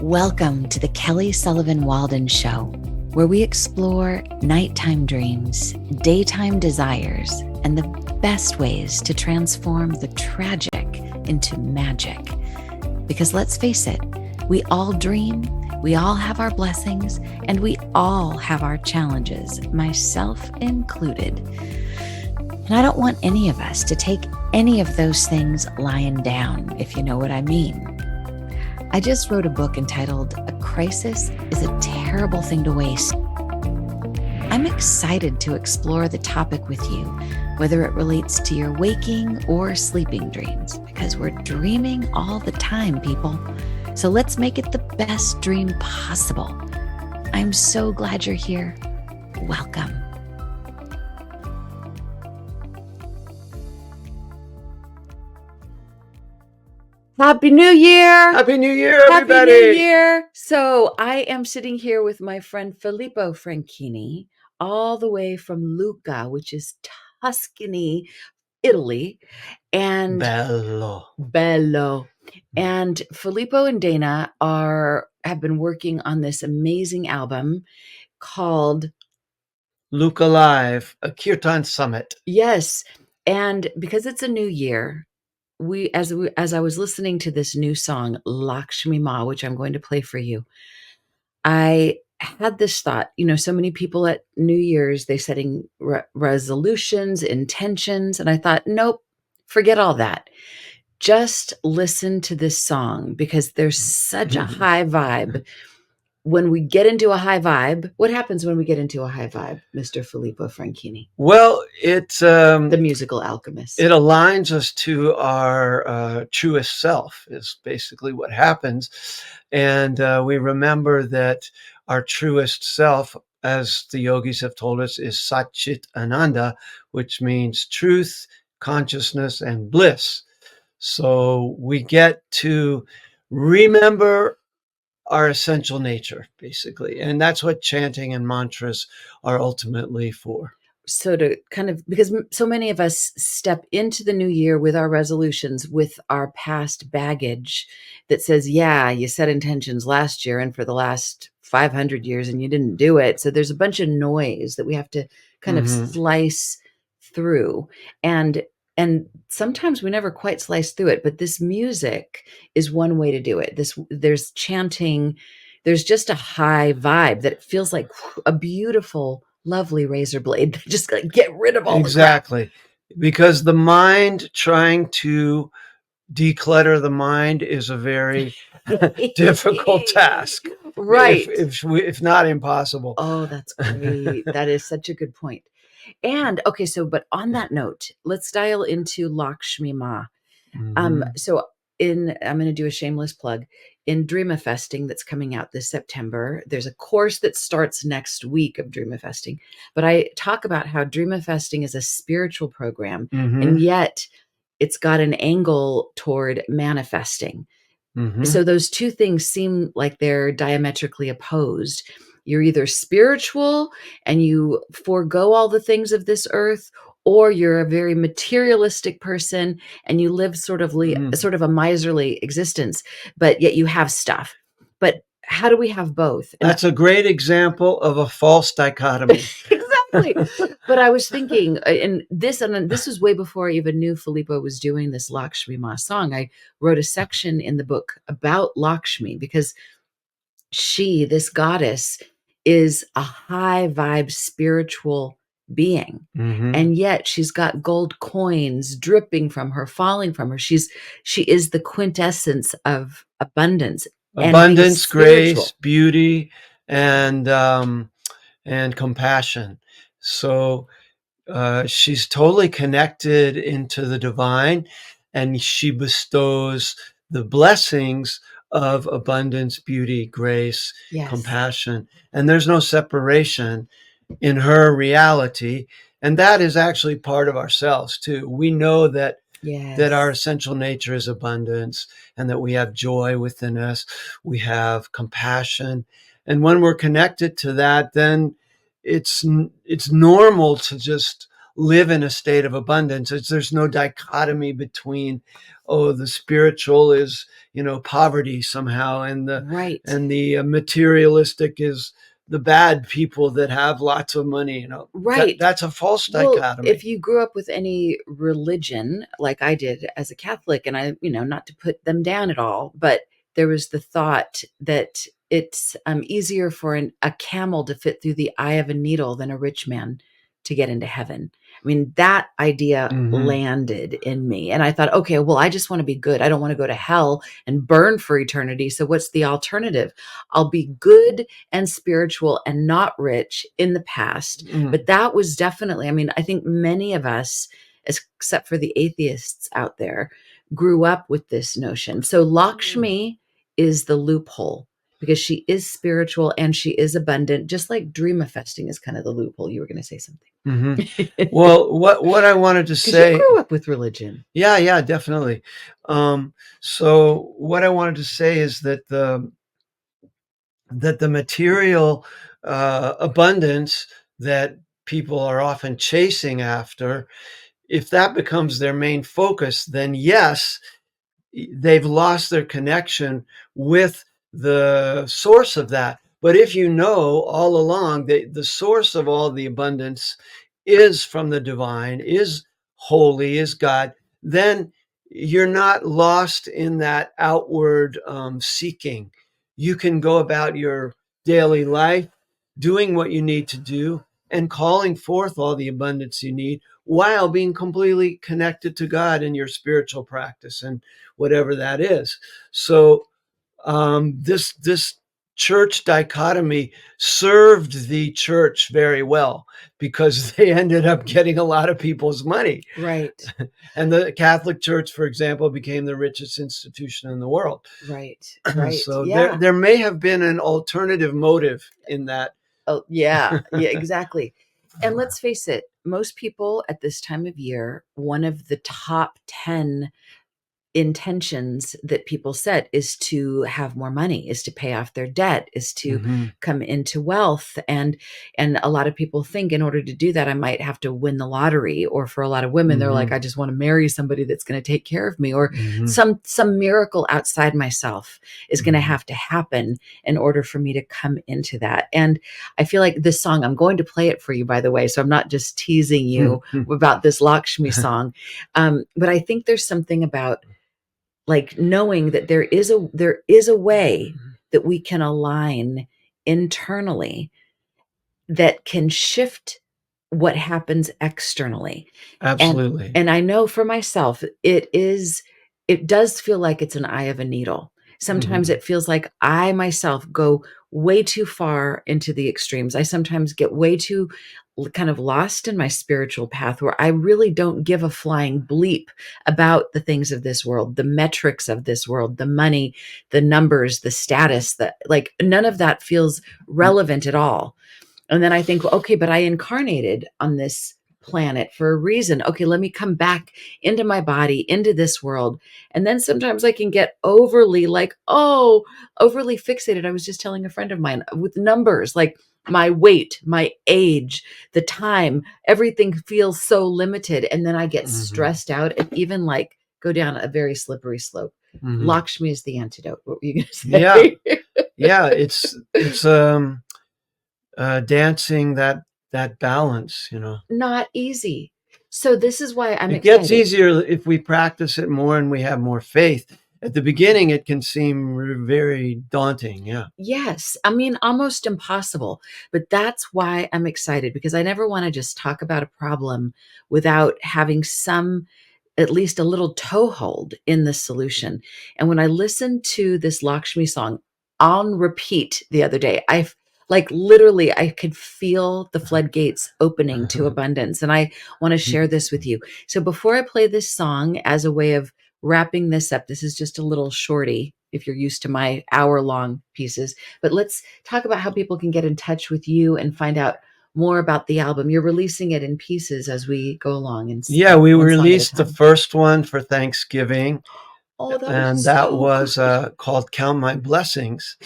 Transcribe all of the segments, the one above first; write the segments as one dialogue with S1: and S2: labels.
S1: Welcome to the Kelly Sullivan Walden Show, where we explore nighttime dreams, daytime desires, and the best ways to transform the tragic into magic. Because let's face it, we all dream, we all have our blessings, and we all have our challenges, myself included. And I don't want any of us to take any of those things lying down, if you know what I mean. I just wrote a book entitled A Crisis is a Terrible Thing to Waste. I'm excited to explore the topic with you, whether it relates to your waking or sleeping dreams, because we're dreaming all the time, people. So let's make it the best dream possible. I'm so glad you're here. Welcome. Happy New Year!
S2: Happy New Year, everybody!
S1: Happy New Year! So I am sitting here with my friend Philippo Franchini, all the way from Lucca, which is Tuscany, Italy. And Bello. And Philippo and Dana have been working on this amazing album called
S2: Lucca Live, a Kirtan Summit.
S1: Yes. And because it's a new year, as I was listening to this new song, Lakshmi Ma, which I'm going to play for you, I had this thought, so many people at New Year's, they're setting resolutions, intentions. And I thought, nope, forget all that. Just listen to this song because there's such a high vibe. When we get into a high vibe, what happens when we get into a high vibe, Mr. Philippo Franchini?
S2: Well, it's
S1: the musical alchemist.
S2: It aligns us to our truest self is basically what happens. And we remember that our truest self, as the yogis have told us, is Satchit Ananda, which means truth, consciousness, and bliss. So we get to remember our essential nature, basically. And that's what chanting and mantras are ultimately for.
S1: So to because so many of us step into the new year with our resolutions, with our past baggage that says, yeah, you set intentions last year and for the last 500 years and you didn't do it. So there's a bunch of noise that we have to kind of slice through. And sometimes we never quite slice through it, but this music is one way to do it. There's chanting, there's just a high vibe that it feels like a beautiful, lovely razor blade. Just like get rid of all
S2: exactly. Because the mind, trying to declutter the mind is a very difficult task.
S1: Right.
S2: If not impossible.
S1: Oh, that's great. That is such a good point. And okay, but on that note, let's dial into Lakshmi Ma. So I'm going to do a shameless plug. In Dreamafesting that's coming out this September, there's a course that starts next week of Dreamafesting. But I talk about how Dreamafesting is a spiritual program, and yet it's got an angle toward manifesting. So those two things seem like they're diametrically opposed. You're either spiritual and you forego all the things of this earth, or you're a very materialistic person and you live sort of a miserly existence, but yet you have stuff. But how do we have both?
S2: And that's a great example of a false dichotomy.
S1: Exactly. But I was thinking, and this was way before I even knew Philippo was doing this Lakshmi Ma song. I wrote a section in the book about Lakshmi because this goddess, is a high vibe spiritual being. And yet she's got gold coins dripping from her, falling from her. She is the quintessence of abundance.
S2: Abundance, grace, beauty, and compassion. So she's totally connected into the divine, and she bestows the blessings of abundance, beauty, grace, compassion. And there's no separation in her reality. And that is actually part of ourselves too. We know that our essential nature is abundance and that we have joy within us. We have compassion. And when we're connected to that, then it's normal to just live in a state of abundance. There's no dichotomy between oh, the spiritual is, poverty somehow, and
S1: Right.
S2: the materialistic is the bad people that have lots of money.
S1: Right.
S2: That's a false
S1: Well,
S2: dichotomy.
S1: if you grew up with any religion, like I did as a Catholic, and I, not to put them down at all, but there was the thought that it's easier for a camel to fit through the eye of a needle than a rich man to get into heaven. I mean, that idea landed in me. And I thought, okay, well, I just want to be good. I don't want to go to hell and burn for eternity. So what's the alternative? I'll be good and spiritual and not rich in the past. But that was definitely, I mean, I think many of us, except for the atheists out there, grew up with this notion. So Lakshmi is the loophole because she is spiritual and she is abundant, just like Dreamafesting is kind of the loophole. You were going to say something.
S2: Well, what I wanted to say,
S1: you grew up with religion.
S2: Yeah, definitely. So what I wanted to say is that the material abundance that people are often chasing after, if that becomes their main focus, then yes, they've lost their connection with the source of that. But if you know all along that the source of all the abundance is from the divine, is holy, is God, then you're not lost in that outward seeking. You can go about your daily life doing what you need to do and calling forth all the abundance you need while being completely connected to God in your spiritual practice and whatever that is. So this church dichotomy served the church very well because they ended up getting a lot of people's money.
S1: Right.
S2: And the Catholic Church, for example, became the richest institution in the world.
S1: Right.
S2: So
S1: Yeah.
S2: there may have been an alternative motive in that.
S1: Oh, yeah. Yeah, exactly. And let's face it, most people at this time of year, one of the top 10 intentions that people set is to have more money, is to pay off their debt, is to come into wealth. And a lot of people think in order to do that, I might have to win the lottery. Or for a lot of women, they're like, I just want to marry somebody that's going to take care of me, or some miracle outside myself is going to have to happen in order for me to come into that. And I feel like this song, I'm going to play it for you, by the way, so I'm not just teasing you about this Lakshmi song. But I think there's something about like knowing that there is a way that we can align internally that can shift what happens externally.
S2: Absolutely.
S1: And I know for myself, it does feel like it's an eye of a needle. Sometimes it feels like I myself go way too far into the extremes. I sometimes get way too kind of lost in my spiritual path where I really don't give a flying bleep about the things of this world, the metrics of this world, the money, the numbers, the status, that like none of that feels relevant at all. And then I think, okay, but I incarnated on this planet for a reason. Okay, let me come back into my body, into this world. And then sometimes I can get overly overly fixated. I was just telling a friend of mine with numbers, like my weight, my age, the time, everything feels so limited. And then I get stressed out and even like go down a very slippery slope. Lakshmi is the antidote. What were you going to say?
S2: Yeah. It's dancing that balance,
S1: Not easy. So this is why I'm
S2: It
S1: excited.
S2: gets easier if we practice it more and we have more faith. At the beginning, it can seem very daunting. Yeah.
S1: Yes. I mean, almost impossible. But that's why I'm excited, because I never want to just talk about a problem without having at least a little toehold in the solution. And when I listened to this Lakshmi song on repeat the other day, literally I could feel the floodgates opening to abundance. And I want to share this with you. So before I play this song as a way of wrapping this up, this is just a little shorty if you're used to my hour-long pieces, but let's talk about how people can get in touch with you and find out more about the album. You're releasing it in pieces as we go along.
S2: Yeah, we released the first one for Thanksgiving.
S1: Oh,
S2: that was called Count My Blessings.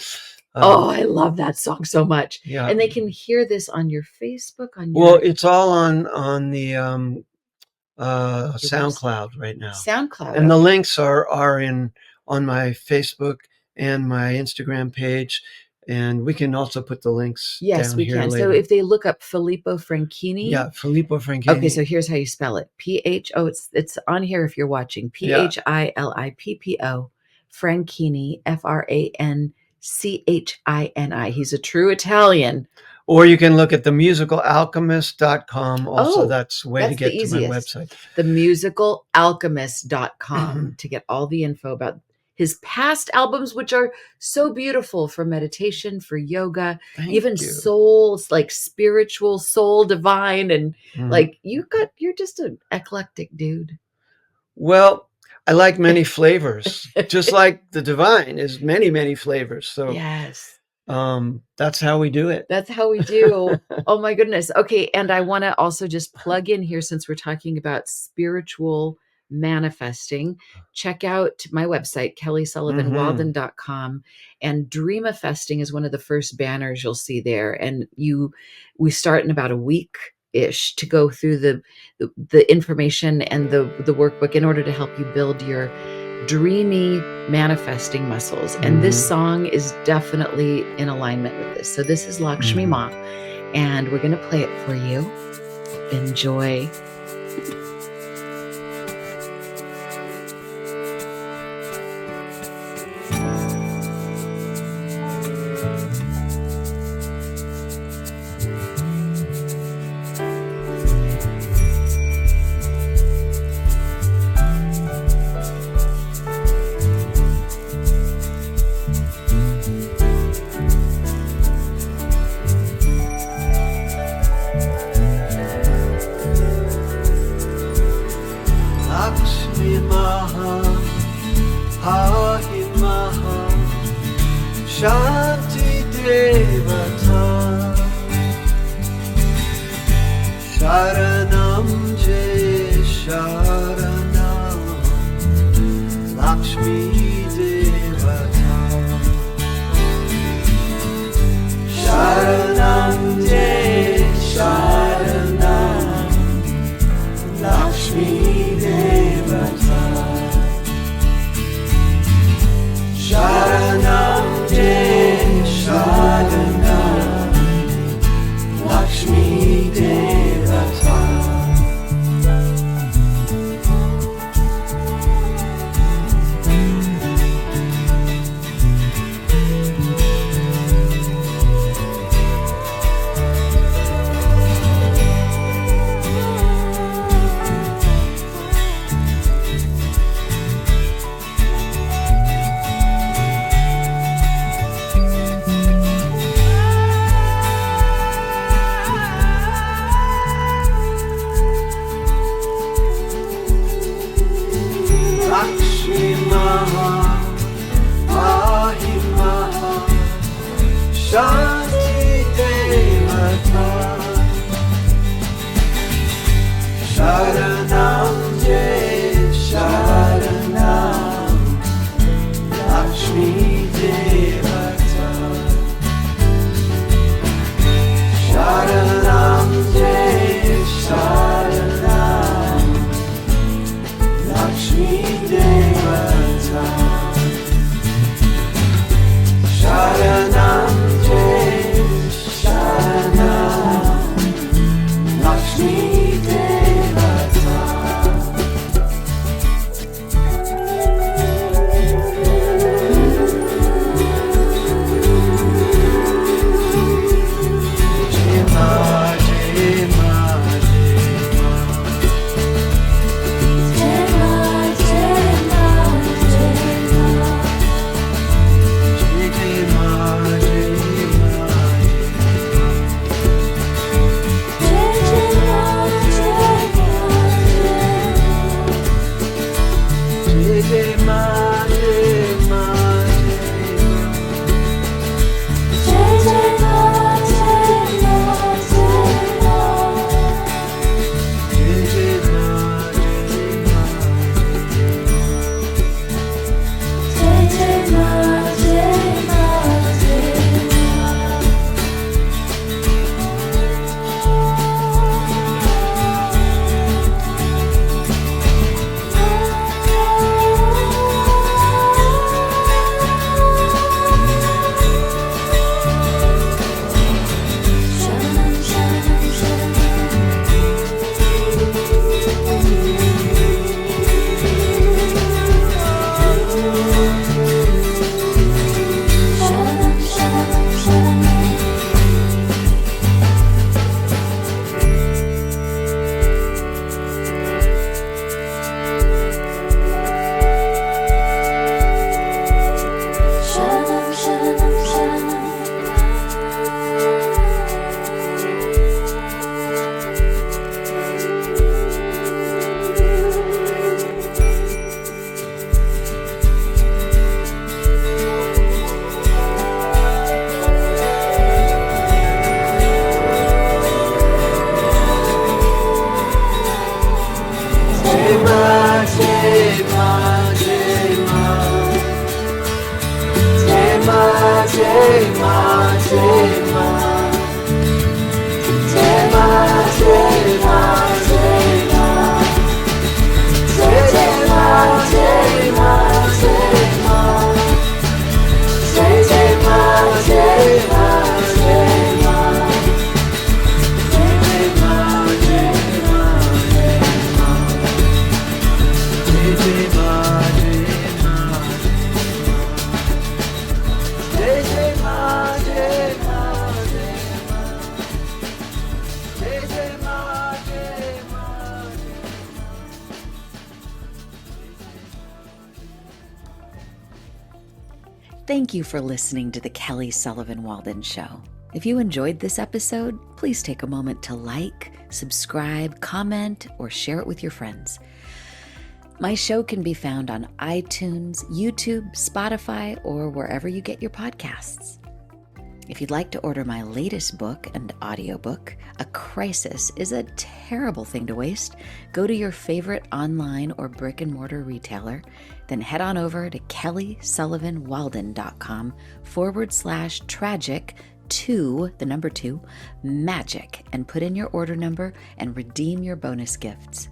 S1: I love that song so much.
S2: Yeah.
S1: And they can hear this on your Facebook, on your...
S2: Well, it's all on the SoundCloud right now.
S1: SoundCloud.
S2: And the links are on my Facebook and my Instagram page. And we can also put the links
S1: Yes,
S2: down
S1: we
S2: here
S1: can.
S2: later.
S1: So if they look up Filippo Franchini.
S2: Yeah, Filippo Franchini.
S1: Okay, so here's how you spell it. It's on here if you're watching. Philippo Franchini, Franchini. He's a true Italian.
S2: Or you can look at themusicalalchemist.com. Also, that's a way to get
S1: the
S2: to my
S1: easiest.
S2: website.
S1: Themusicalalchemist.com to get all the info about his past albums, which are so beautiful for meditation, for yoga, even souls, like spiritual, soul divine. And like you're just an eclectic dude.
S2: Well, I like many flavors, just like the divine is many, many flavors. So
S1: yes.
S2: That's how we do it.
S1: That's how we do. Oh my goodness. Okay. And I want to also just plug in here, since we're talking about spiritual manifesting, check out my website, kellysullivanwalden.com, and Dreamafesting is one of the first banners you'll see there. And we start in about a week-ish to go through the information and the workbook in order to help you build your dreamy manifesting muscles. And this song is definitely in alignment with this. So this is Lakshmi Ma, and we're going to play it for you. Enjoy.
S2: Lakshmi Maha, Pahi Maha, Shanti Devata, Sharanam Jai Sharanam, Lakshmi Devata, Sharanam Jai Sharanam, Lakshmi Devata, Sharanam Jai Sharanam, Lakshmi Devata. Lakshmi Maha, Pahi Maha, Shanti Devata, Sharanam Jai Sharanam, Lakshmi Devata, Sharanam Jai Sharanam, Lakshmi Devata, Sharanam Jai Sharanam, Lakshmi Devata. Jai Ma, Jai Ma, Jai Ma.
S1: Thank you for listening to the Kelly Sullivan Walden Show. If you enjoyed this episode, please take a moment to like, subscribe, comment, or share it with your friends. My show can be found on iTunes, YouTube, Spotify, or wherever you get your podcasts. If you'd like to order my latest book and audiobook, A Crisis is a Terrible Thing to Waste, go to your favorite online or brick and mortar retailer, then head on over to kellysullivanwalden.com/tragic2 magic and put in your order number and redeem your bonus gifts.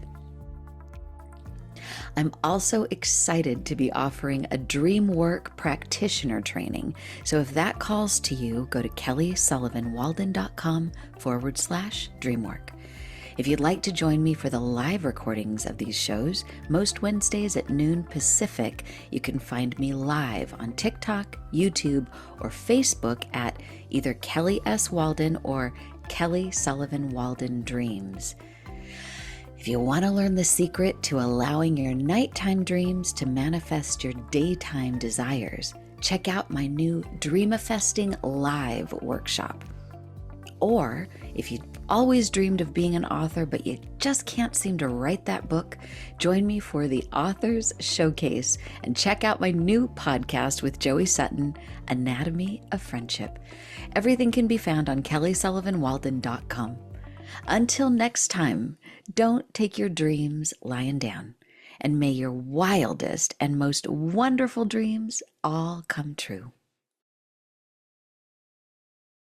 S1: I'm also excited to be offering a DreamWork practitioner training. So if that calls to you, go to kellysullivanwalden.com/DreamWork. If you'd like to join me for the live recordings of these shows, most Wednesdays at noon Pacific, you can find me live on TikTok, YouTube, or Facebook at either Kelly S. Walden or Kelly Sullivan Walden Dreams. If you want to learn the secret to allowing your nighttime dreams to manifest your daytime desires, check out my new Dreamafesting live workshop. Or if you've always dreamed of being an author but you just can't seem to write that book, join me for the Authors Showcase and check out my new podcast with Joey Sutton, Anatomy of Friendship. Everything can be found on kellysullivanwalden.com. Until next time, don't take your dreams lying down, and may your wildest and most wonderful dreams all come true.